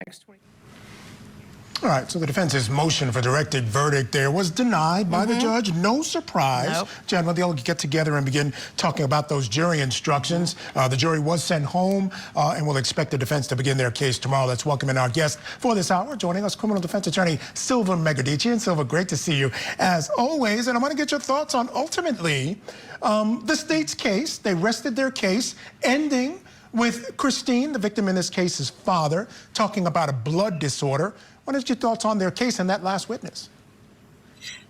next 20. All right, so the defense's motion for directed verdict there was denied by the judge. No surprise. Nope. Gentlemen, they'll get together and begin talking about those jury instructions. The jury was sent home, and we'll expect the defense to begin their case tomorrow. Let's welcome in our guest for this hour, joining us, criminal defense attorney Silva Megerditchian. Silva, great to see you as always. And I want to get your thoughts on, ultimately, the state's case. They rested their case, ending with Christine, the victim in this case's father, talking about a blood disorder. What is your thoughts on their case and that last witness?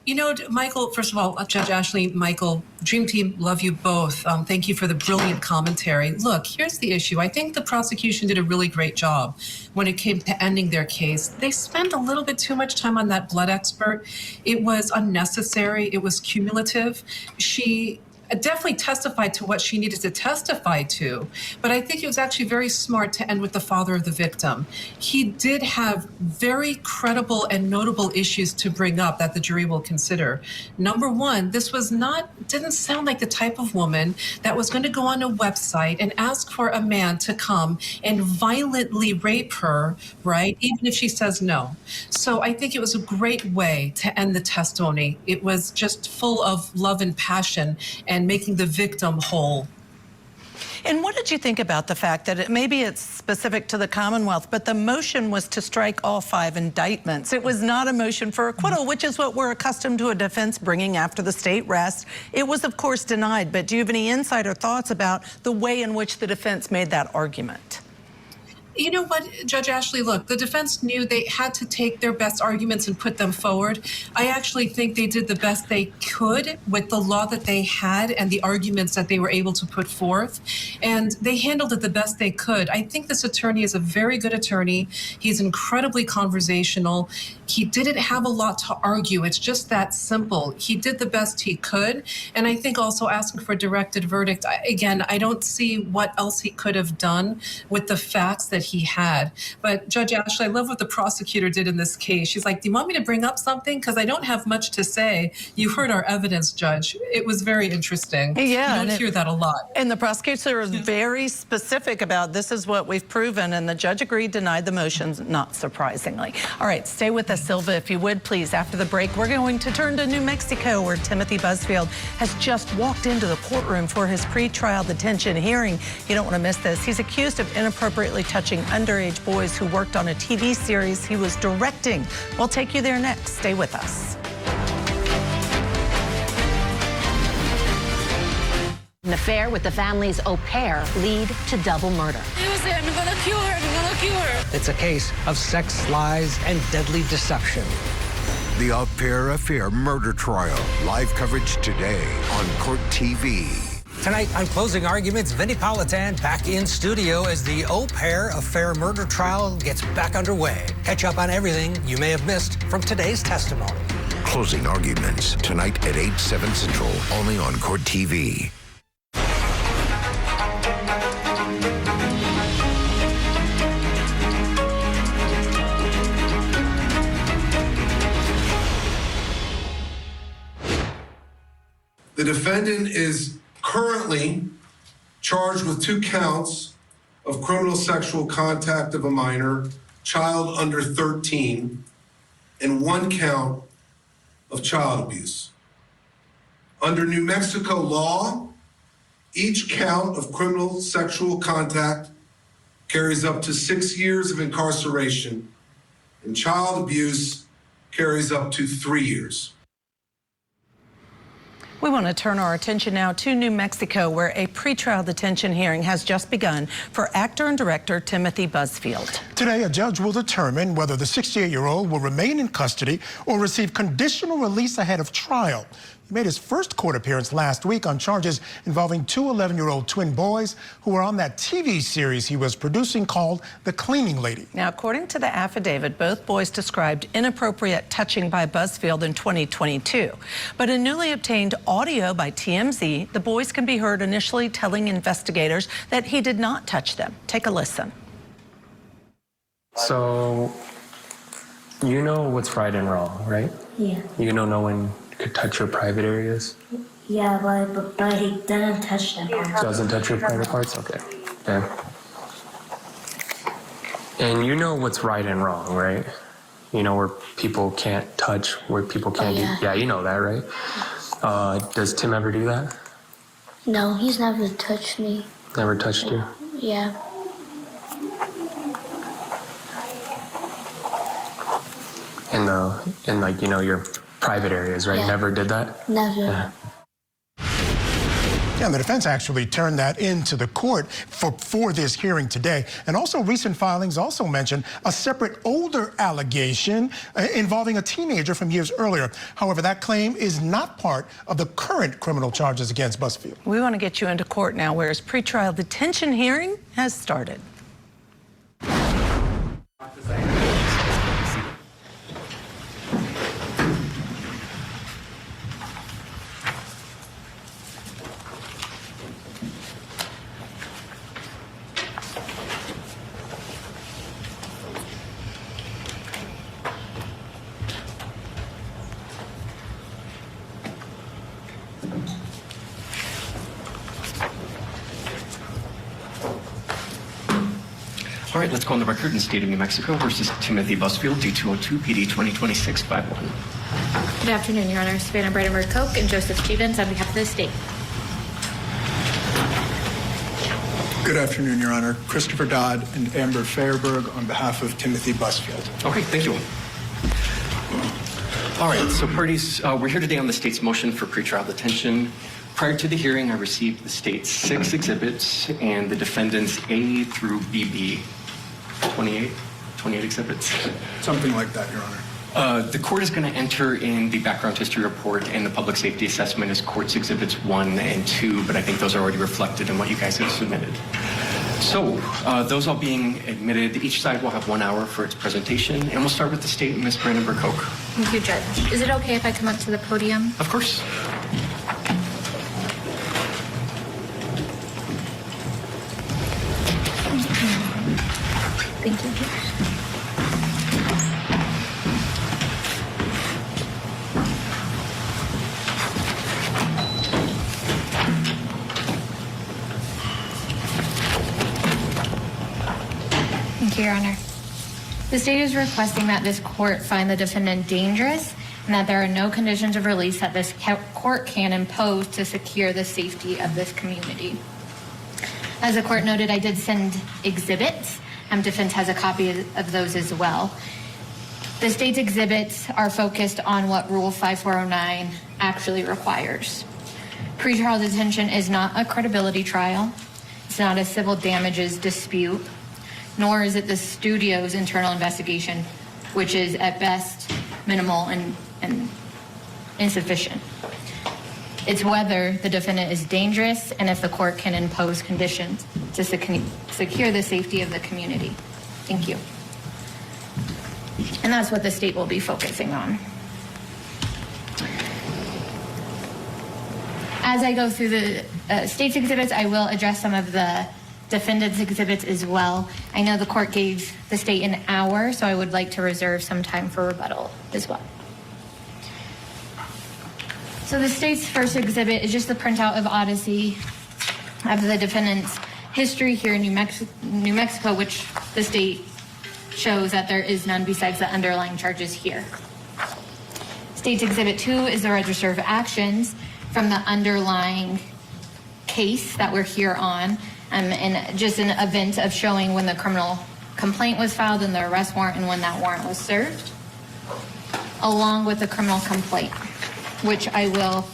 You know, Michael, first of all, Judge Ashley, Michael, Dream Team, love you both. Thank you for the brilliant commentary. Look, here's the issue. I think the prosecution did a really great job when it came to ending their case. They spent a little bit too much time on that blood expert. It was unnecessary. It was cumulative. She definitely testified to what she needed to testify to, but I think it was actually very smart to end with the father of the victim. He did have very credible and notable issues to bring up that the jury will consider. Number one, this was didn't sound like the type of woman that was going to go on a website and ask for a man to come and violently rape her, right? Even if she says no. So I think it was a great way to end the testimony. It was just full of love and passion and making the victim whole. And what did you think about the fact that maybe it's specific to the Commonwealth, but the motion was to strike all 5 indictments? It was not a motion for acquittal, which is what we're accustomed to a defense bringing after the state rest. It was, of course, denied, but do you have any insight or thoughts about the way in which the defense made that argument? You know what, Judge Ashley, look, the defense knew they had to take their best arguments and put them forward. I actually think they did the best they could with the law that they had and the arguments that they were able to put forth. And they handled it the best they could. I think this attorney is a very good attorney. He's incredibly conversational. He didn't have a lot to argue. It's just that simple. He did the best he could. And I think also asking for a directed verdict, again, I don't see what else he could have done with the facts that he had. But Judge Ashley, I love what the prosecutor did in this case. She's like, do you want me to bring up something? Because I don't have much to say. You heard our evidence, Judge. It was very interesting. Yeah, you don't hear that a lot. And the prosecutor was very specific about this is what we've proven, and the judge agreed, denied the motions, not surprisingly. All right, stay with us, Silva, if you would, please. After the break, we're going to turn to New Mexico, where Timothy Busfield has just walked into the courtroom for his pretrial detention hearing. You don't want to miss this. He's accused of inappropriately touching underage boys who worked on a TV series he was directing. We'll take you there next. Stay with us. An affair with the family's au pair lead to double murder. Use it. I'm gonna kill her. I'm gonna kill her. It's a case of sex, lies, and deadly deception. The Au Pair Affair murder trial. Live coverage today on Court TV. Tonight on Closing Arguments, Vinnie Politan back in studio as the Au Pair Affair murder trial gets back underway. Catch up on everything you may have missed from today's testimony. Closing Arguments tonight at 8, 7 Central, only on Court TV. The defendant is currently charged with 2 counts of criminal sexual contact of a minor, child under 13, and 1 count of child abuse. Under New Mexico law, each count of criminal sexual contact carries up to 6 years of incarceration, and child abuse carries up to 3 years. We want to turn our attention now to New Mexico, where a pretrial detention hearing has just begun for actor and director Timothy Busfield. Today, a judge will determine whether the 68-year-old will remain in custody or receive conditional release ahead of trial. He made his first court appearance last week on charges involving 2 11-year-old twin boys who were on that TV series he was producing called The Cleaning Lady. Now, according to the affidavit, both boys described inappropriate touching by Busfield in 2022. But in newly obtained audio by TMZ, the boys can be heard initially telling investigators that he did not touch them. Take a listen. So, you know what's right and wrong, right? Yeah. You know no one could touch your private areas? Yeah, but he didn't touch them. Doesn't touch your private parts? Okay. Yeah. And you know what's right and wrong, right? You know where people can't touch, where people can't do. Yeah, you know that, right? Does Tim ever do that? No, he's never touched me. Never touched you? Yeah. In like, you know, your private areas, right? Yeah. Never did that? Never. Yeah. Yeah, and the defense actually turned that into the court for this hearing today. And also recent filings also mention a separate older allegation involving a teenager from years earlier. However, that claim is not part of the current criminal charges against Busfield. We want to get you into court now, where his pretrial detention hearing has started. All right, let's go on the record in State of New Mexico versus Timothy Busfield, D202, PD 2026-51. Good afternoon, Your Honor. Savannah Brandenburg-Koch and Joseph Stevens on behalf of the state. Good afternoon, Your Honor. Christopher Dodd and Amber Fairberg on behalf of Timothy Busfield. Okay, thank you. All right, so parties, we're here today on the state's motion for pretrial detention. Prior to the hearing, I received the state's 6 exhibits and the defendant's A through BB. 28 exhibits. Something like that, Your Honor. The court is going to enter in the background history report and the public safety assessment as court's exhibits 1 and 2, but I think those are already reflected in what you guys have submitted. So, those all being admitted, each side will have 1 hour for its presentation, and we'll start with the state, Ms. Brandenburg-Koch. Thank you, Judge. Is it okay if I come up to the podium? Of course. Thank you. Thank you, Your Honor. The state is requesting that this court find the defendant dangerous and that there are no conditions of release that this court can impose to secure the safety of this community. As the court noted, I did send exhibits. Defense has a copy of those as well. The state's exhibits are focused on what Rule 5409 actually requires. Pretrial detention is not a credibility trial. It's not a civil damages dispute, nor is it the studio's internal investigation, which is at best minimal and insufficient. It's whether the defendant is dangerous and if the court can impose conditions to secure the safety of the community. Thank you. And that's what the state will be focusing on. As I go through the state's exhibits, I will address some of the defendant's exhibits as well. I know the court gave the state an hour, so I would like to reserve some time for rebuttal as well. So the state's first exhibit is just the printout of Odyssey of the defendant's history here in New Mexico, which the state shows that there is none besides the underlying charges here. State's Exhibit 2 is the register of actions from the underlying case that we're here on, and just an event of showing when the criminal complaint was filed and the arrest warrant and when that warrant was served, along with the criminal complaint, which I will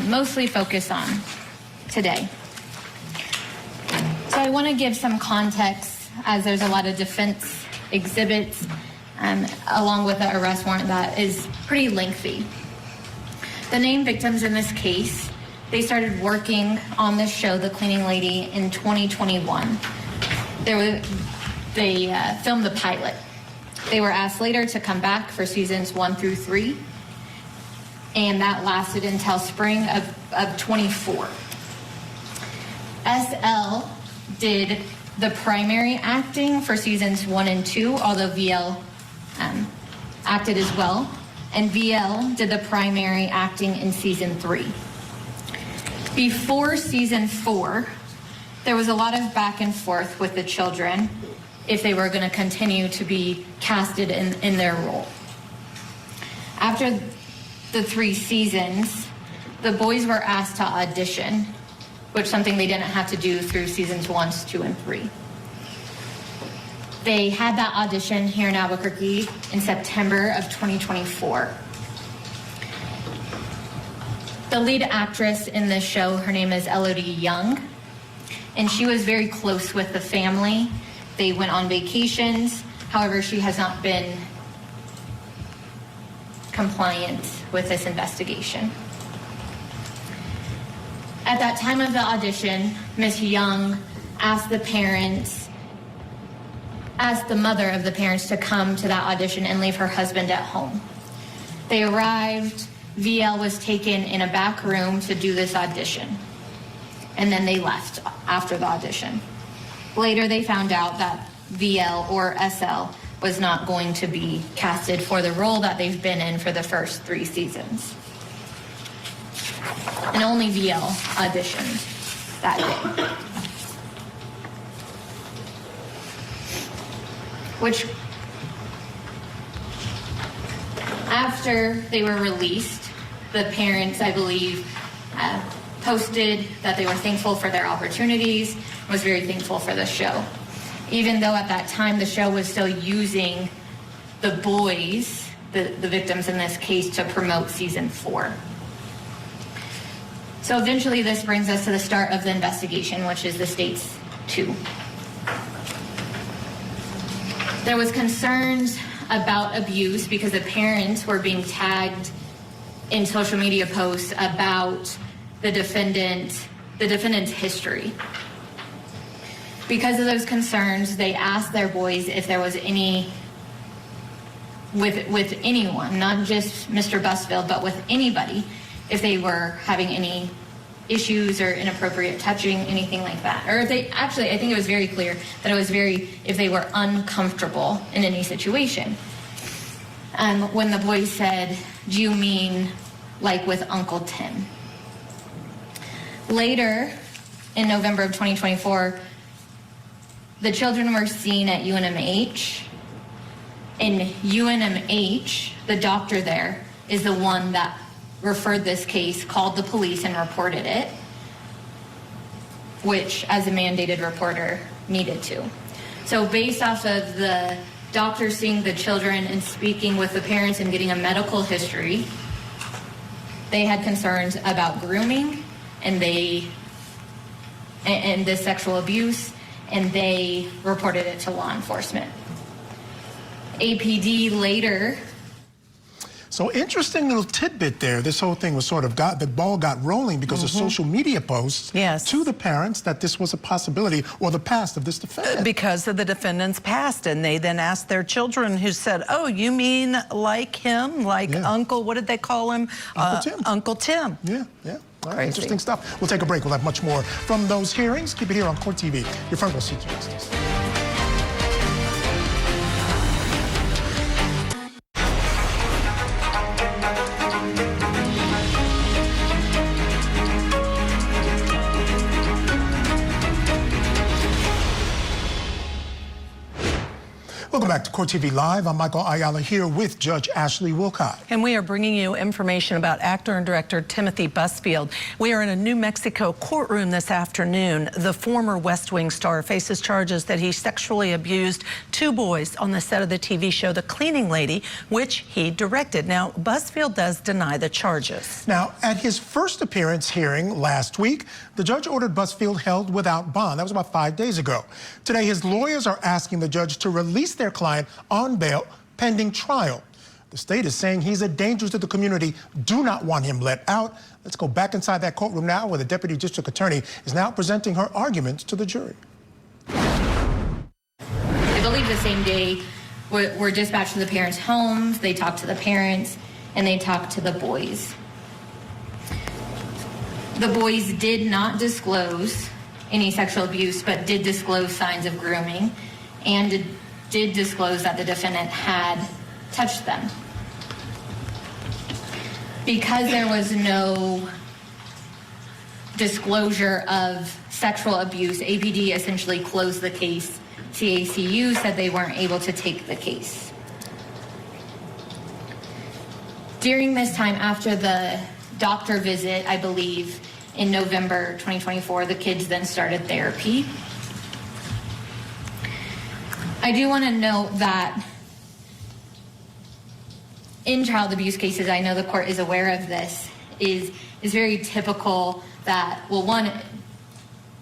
mostly focus on today. So I want to give some context, as there's a lot of defense exhibits along with the arrest warrant that is pretty lengthy. The named victims in this case, they started working on this show, The Cleaning Lady, in 2021. They filmed the pilot. They were asked later to come back for seasons 1 through 3, and that lasted until spring of 24. SL did the primary acting for seasons 1 and 2, although VL acted as well, and VL did the primary acting in season 3. Before season 4, there was a lot of back and forth with the children if they were going to continue to be casted in their role. After the 3 seasons, the boys were asked to audition, which is something they didn't have to do through seasons 1, 2, and 3. They had that audition here in Albuquerque in September of 2024. The lead actress in this show, her name is Elodie Young, and she was very close with the family. They went on vacations. However, she has not been compliant with this investigation. At that time of the audition, Ms. Young asked the mother of the parents to come to that audition and leave her husband at home. They arrived, VL was taken in a back room to do this audition, and then they left after the audition. Later, they found out that VL or SL was not going to be casted for the role that they've been in for the first 3 seasons. And only VL auditioned that day. Which, after they were released, the parents, I believe, posted that they were thankful for their opportunities, was very thankful for the show. Even though at that time the show was still using the boys, the victims in this case, to promote season 4. So eventually this brings us to the start of the investigation, which is the state's 2. There was concerns about abuse because the parents were being tagged in social media posts about the defendant's history. Because of those concerns, they asked their boys if there was any, with anyone, not just Mr. Busfield, but with anybody, if they were having any issues or inappropriate touching, anything like that. Or if they, actually, I think it was very clear that it was if they were uncomfortable in any situation. When the boys said, "Do you mean like with Uncle Tim?" Later, in November of 2024, the children were seen at UNMH. In UNMH, the doctor there is the one that referred this case, called the police and reported it, which, as a mandated reporter, needed to. So based off of the doctor seeing the children and speaking with the parents and getting a medical history, they had concerns about grooming and the sexual abuse, and they reported it to law enforcement. APD later. So interesting little tidbit there. This whole thing was sort of the ball got rolling because of social media posts to the parents that this was a possibility, or the past of this defendant. Because of the defendant's past. And they then asked their children, who said, "Oh, you mean like him, like Uncle," what did they call him? Uncle Tim. Uncle Tim. Yeah, yeah. All right, interesting stuff. We'll take a break. We'll have much more from those hearings. Keep it here on Court TV, your front row seat to justice. Welcome back to Court TV Live. I'm Michael Ayala here with Judge Ashley Wilcott. And we are bringing you information about actor and director Timothy Busfield. We are in a New Mexico courtroom this afternoon. The former West Wing star faces charges that he sexually abused 2 boys on the set of the TV show The Cleaning Lady, which he directed. Now, Busfield does deny the charges. Now, at his first appearance hearing last week, the judge ordered Busfield held without bond. That was about 5 days ago. Today, his lawyers are asking the judge to release their client on bail pending trial. The state is saying he's a danger to the community. Do not want him let out. Let's go back inside that courtroom now, where the deputy district attorney is now presenting her arguments to the jury. I believe the same day were dispatched to the parents' homes. They talked to the parents and they talked to the boys. The boys did not disclose any sexual abuse, but did disclose signs of grooming and did disclose that the defendant had touched them. Because there was no disclosure of sexual abuse, APD essentially closed the case CACU said they weren't able to take the case. During this time, after the doctor visit, I believe, in November 2024, the kids then started therapy. I do want to note that in child abuse cases, I know the court is aware of this, is very typical that, well, one,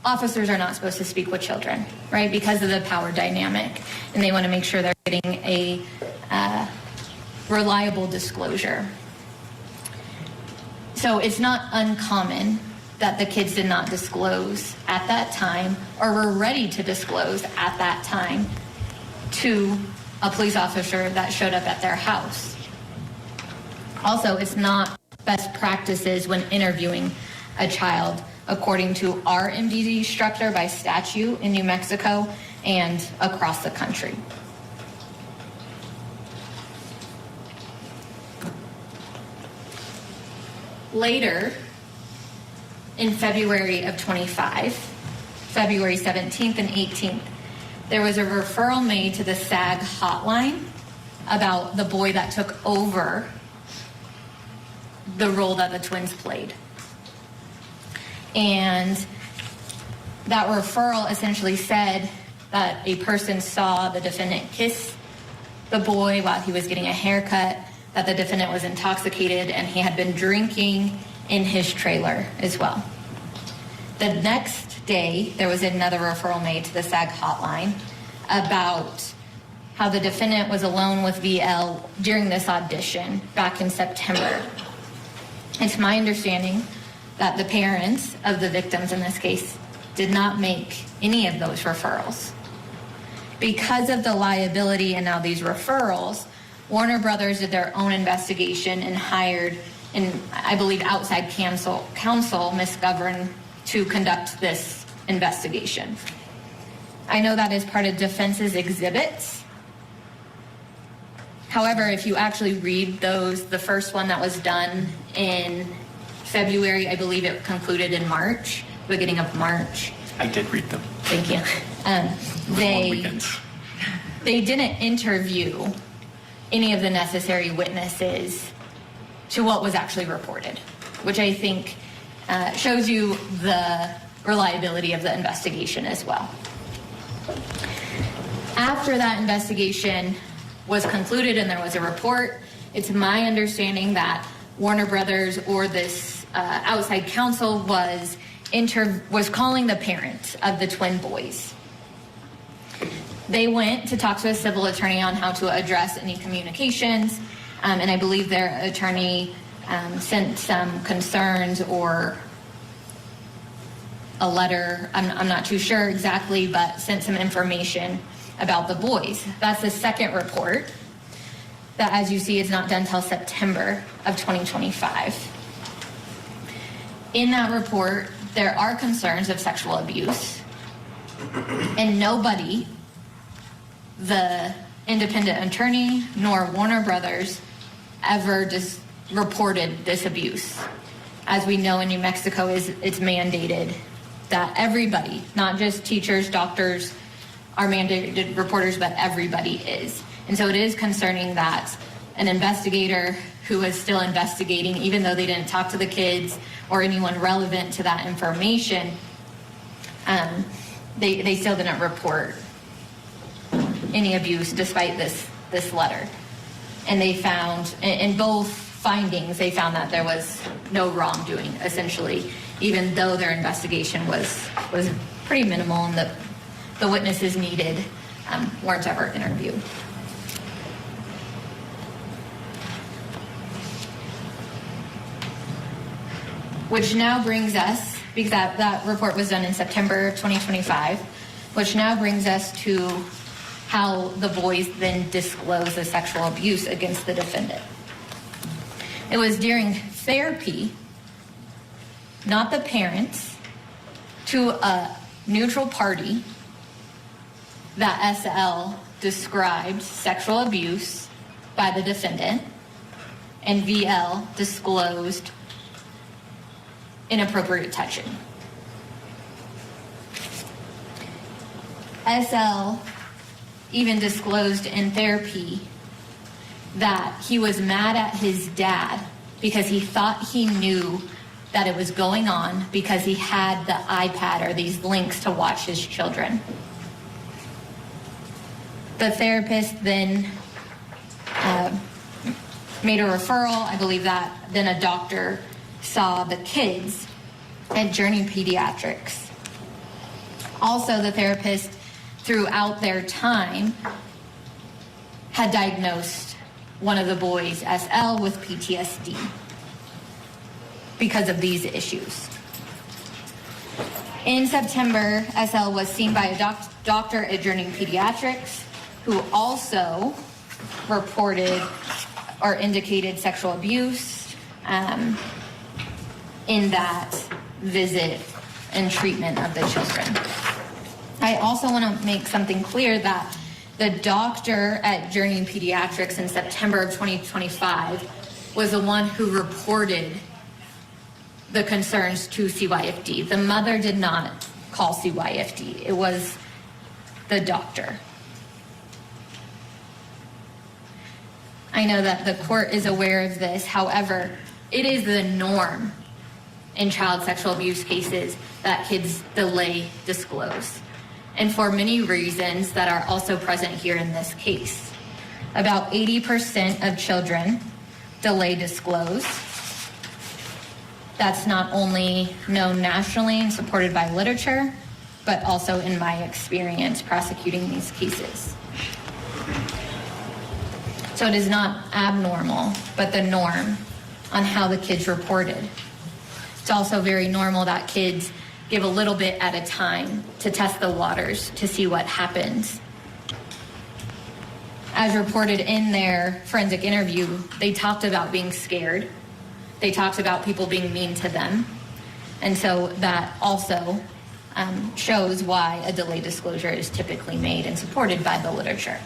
officers are not supposed to speak with children, right, because of the power dynamic, and they want to make sure they're getting a reliable disclosure. So it's not uncommon that the kids did not disclose at that time or were ready to disclose at that time to a police officer that showed up at their house. Also, it's not best practices when interviewing a child according to our MDD structure by statute in New Mexico and across the country. Later, in February of 25, February 17th and 18th, there was a referral made to the SAG hotline about the boy that took over the role that the twins played. And that referral essentially said that a person saw the defendant kiss the boy while he was getting a haircut, that the defendant was intoxicated, and he had been drinking in his trailer as well. The next day, there was another referral made to the SAG hotline about how the defendant was alone with VL during this audition back in September. It's my understanding that the parents of the victims in this case did not make any of those referrals. Because of the liability and now these referrals, Warner Brothers did their own investigation and hired, I believe, outside counsel, Ms. Govern, to conduct this investigation. I know that is part of defense's exhibits. However, if you actually read those, the first one that was done in February, I believe it concluded in March, beginning of March. I did read them. Thank you. They didn't interview any of the necessary witnesses to what was actually reported, which I think shows you the reliability of the investigation as well. After that investigation was concluded and there was a report, it's my understanding that Warner Brothers or this outside counsel was calling the parents of the twin boys. They went to talk to a civil attorney on how to address any communications, and I believe their attorney sent some concerns or a letter, I'm not too sure exactly, but sent some information about the boys. That's the second report that, as you see, is not done until September of 2025. In that report, there are concerns of sexual abuse, and nobody, the independent attorney nor Warner Brothers, ever just reported this abuse. As we know in New Mexico, it's mandated that everybody, not just teachers, doctors, are mandated reporters, but everybody is. And so it is concerning that an investigator who is still investigating, even though they didn't talk to the kids or anyone relevant to that information, they still didn't report any abuse despite this letter. And they found, in both findings, they found that there was no wrongdoing, essentially, even though their investigation was pretty minimal and the witnesses needed weren't ever interviewed. Which now brings us, because that report was done in September 2025, which now brings us to how the boys then disclosed the sexual abuse against the defendant. It was during therapy, not the parents, to a neutral party that SL described sexual abuse by the defendant, and VL disclosed inappropriate touching. SL even disclosed in therapy that he was mad at his dad because he thought he knew that it was going on because he had the iPad or these links to watch his children. The therapist then made a referral. I believe that then a doctor saw the kids at Journey Pediatrics. Also, the therapist throughout their time had diagnosed one of the boys, SL, with PTSD because of these issues. In September, SL was seen by a doctor at Journey Pediatrics who also reported or indicated sexual abuse in that visit and treatment of the children. I also want to make something clear that the doctor at Journey Pediatrics in September of 2025 was the one who reported the concerns to CYFD. The mother did not call CYFD. It was the doctor. I know that the court is aware of this. However, it is the norm in child sexual abuse cases that kids delay disclose, and for many reasons that are also present here in this case. About 80% of children delay disclose. That's not only known nationally and supported by literature, but also in my experience prosecuting these cases. So it is not abnormal, but the norm on how the kids reported. It's also very normal that kids give a little bit at a time to test the waters to see what happens. As reported in their forensic interview, they talked about being scared. They talked about people being mean to them. And so that also shows why a delayed disclosure is typically made and supported by the literature.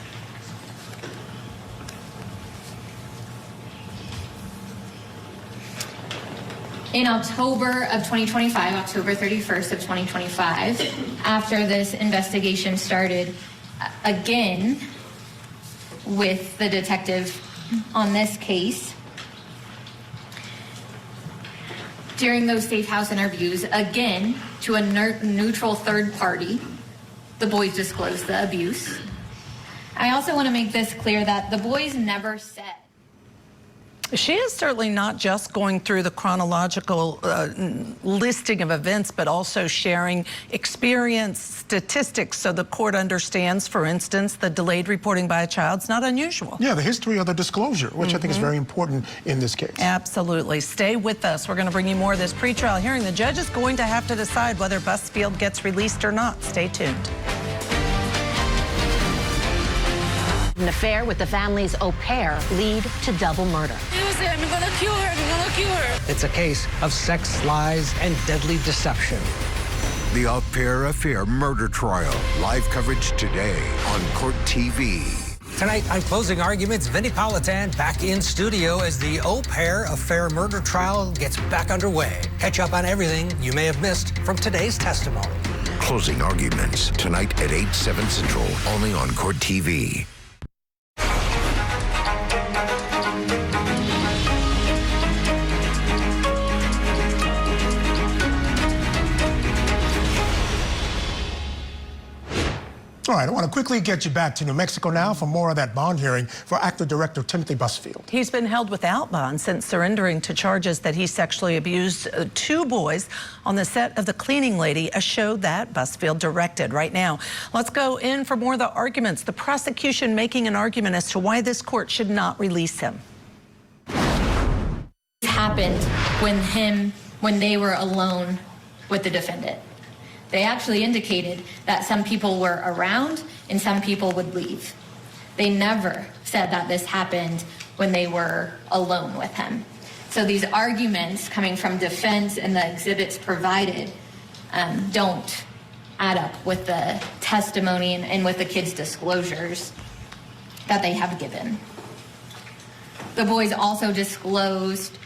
In October of 2025, October 31st of 2025, after this investigation started again with the detective on this case, during those safe house interviews, again, to a neutral third party, the boys disclosed the abuse. I also want to make this clear that the boys never said. She is certainly not just going through the chronological listing of events, but also sharing experience, statistics, so the court understands, for instance, the delayed reporting by a child is not unusual. Yeah, the history of the disclosure, which I think is very important in this case. Absolutely. Stay with us. We're going to bring you more of this pretrial hearing. The judge is going to have to decide whether Busfield gets released or not. Stay tuned. An affair with the family's au pair lead to double murder. I'm gonna kill her. I'm gonna kill her. It's a case of sex, lies, and deadly deception. The Au Pair Affair murder trial. Live coverage today on Court TV. Tonight on Closing Arguments, Vinnie Politan back in studio as the Au Pair Affair murder trial gets back underway. Catch up on everything you may have missed from today's testimony. Closing Arguments tonight at 8/7 Central, only on Court TV. All right, I want to quickly get you back to New Mexico now for more of that bond hearing for actor-director Timothy Busfield. He's been held without bond since surrendering to charges that he sexually abused two boys on the set of The Cleaning Lady, a show that Busfield directed. Right now, let's go in for more of the arguments. The prosecution making an argument as to why this court should not release him. It happened when they were alone with the defendant. They actually indicated that some people were around and some people would leave. They never said that this happened when they were alone with him. So these arguments coming from defense and the exhibits provided don't add up with the testimony and with the kids' disclosures that they have given. The boys also disclosed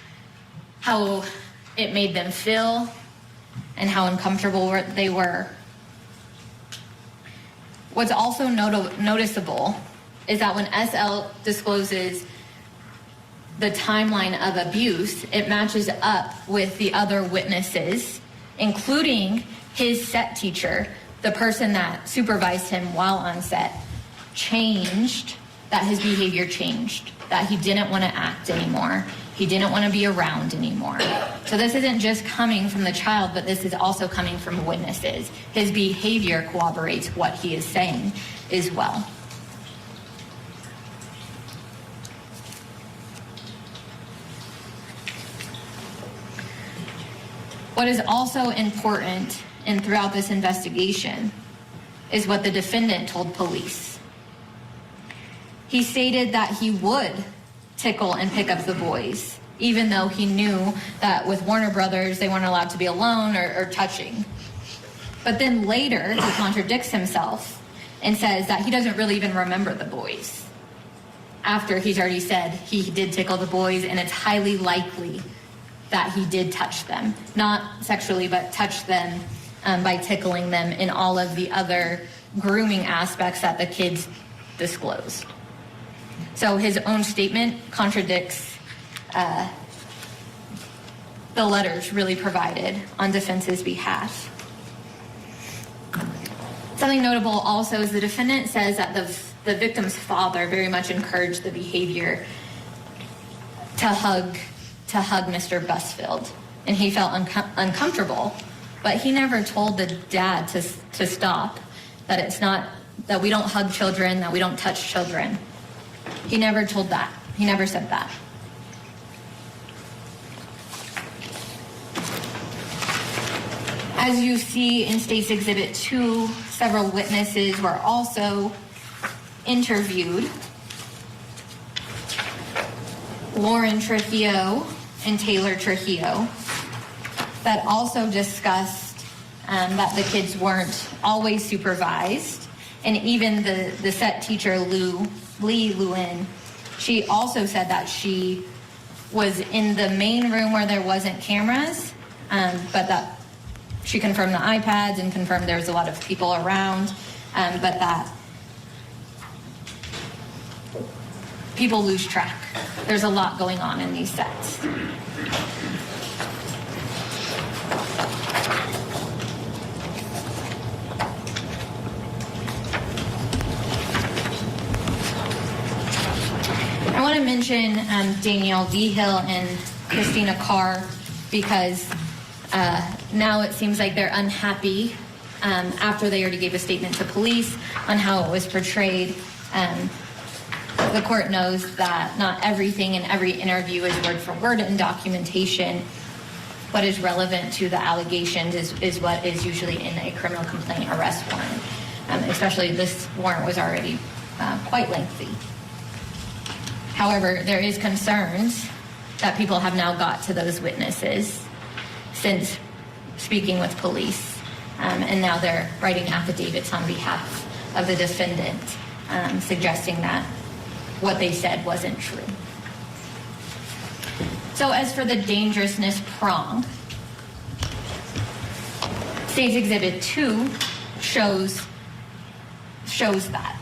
how it made them feel and how uncomfortable they were. What's also noticeable is that when SL discloses the timeline of abuse, it matches up with the other witnesses, including his set teacher, the person that supervised him while on set, changed, that his behavior changed, that he didn't want to act anymore. He didn't want to be around anymore. So this isn't just coming from the child, but this is also coming from witnesses. His behavior corroborates what he is saying as well. What is also important and throughout this investigation is what the defendant told police. He stated that he would tickle and pick up the boys, even though he knew that with Warner Brothers, they weren't allowed to be alone or touching. But then later, he contradicts himself and says that he doesn't really even remember the boys, after he's already said he did tickle the boys and it's highly likely that he did touch them, not sexually, but touch them by tickling them in all of the other grooming aspects that the kids disclosed. So his own statement contradicts the letters really provided on defense's behalf. Something notable also is the defendant says that the victim's father very much encouraged the behavior to hug Mr. Busfield, and he felt uncomfortable, but he never told the dad to stop, that it's not, that we don't hug children, that we don't touch children. He never told that. He never said that. As you see in State's Exhibit 2, several witnesses were also interviewed. Lauren Trujillo and Taylor Trujillo, that also discussed that the kids weren't always supervised. And even the set teacher, Lee Lewin, she also said that she was in the main room where there wasn't cameras, but that she confirmed the iPads and confirmed there was a lot of people around, but that people lose track. There's a lot going on in these sets. I want to mention Danielle Vigil and Christina Carr, because now it seems like they're unhappy after they already gave a statement to police on how it was portrayed. The court knows that not everything in every interview is word for word in documentation. What is relevant to the allegations is what is usually in a criminal complaint arrest warrant. Especially this warrant was already quite lengthy. However, there is concerns that people have now got to those witnesses since speaking with police, and now they're writing affidavits on behalf of the defendant, suggesting that what they said wasn't true. So as for the dangerousness prong, State's Exhibit 2 shows that.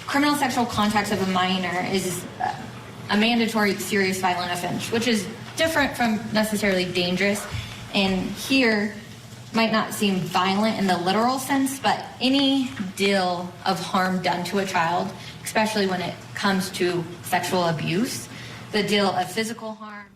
Criminal sexual contact of a minor is a mandatory serious violent offense, which is different from necessarily dangerous, and here might not seem violent in the literal sense, but any deal of harm done to a child, especially when it comes to sexual abuse, the deal of physical harm.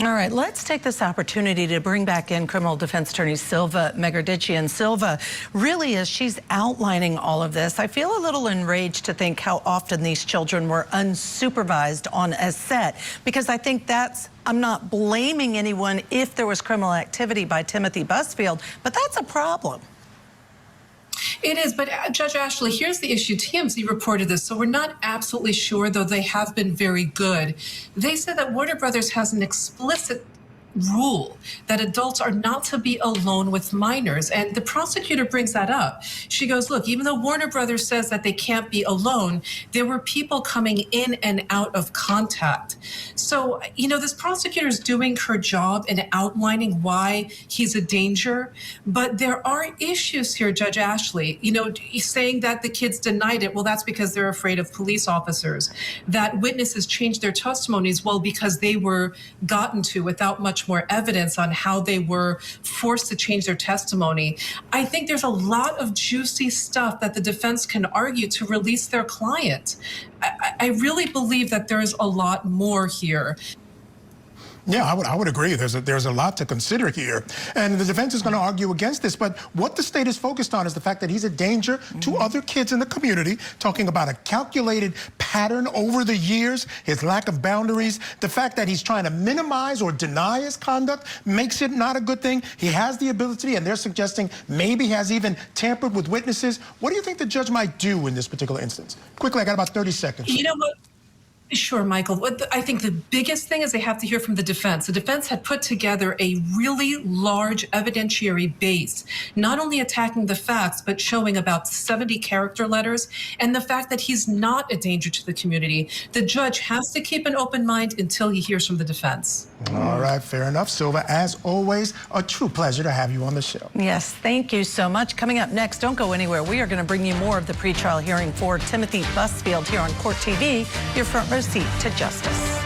All right, let's take this opportunity to bring back in criminal defense attorney Silva Megerditchian. Silva, really, as she's outlining all of this, I feel a little enraged to think how often these children were unsupervised on a set, because I think I'm not blaming anyone if there was criminal activity by Timothy Busfield, but that's a problem. It is, but Judge Ashley, here's the issue. TMZ reported this, so we're not absolutely sure, though they have been very good. They said that Warner Brothers has an explicit rule that adults are not to be alone with minors. And the prosecutor brings that up. She goes, look, even though Warner Brothers says that they can't be alone, there were people coming in and out of contact. So, you know, this prosecutor is doing her job in outlining why he's a danger. But there are issues here, Judge Ashley. You know, saying that the kids denied it, well, that's because they're afraid of police officers. That witnesses changed their testimonies, well, because they were gotten to without much more evidence on how they were forced to change their testimony. I think there's a lot of juicy stuff that the defense can argue to release their client. I really believe that there's a lot more here. Yeah, I would agree. There's a lot to consider here. And the defense is going to argue against this. But what the state is focused on is the fact that he's a danger to other kids in the community, talking about a calculated pattern over the years, his lack of boundaries, the fact that he's trying to minimize or deny his conduct makes it not a good thing. He has the ability, and they're suggesting maybe has even tampered with witnesses. What do you think the judge might do in this particular instance? Quickly, I got about 30 seconds. You know what? Sure, Michael. I think the biggest thing is they have to hear from the defense. The defense had put together a really large evidentiary base, not only attacking the facts, but showing about 70 character letters and the fact that he's not a danger to the community. The judge has to keep an open mind until he hears from the defense. All right, fair enough. Silva, as always, a true pleasure to have you on the show. Yes, thank you so much. Coming up next, don't go anywhere. We are going to bring you more of the pretrial hearing for Timothy Busfield here on Court TV, your front row seat to justice.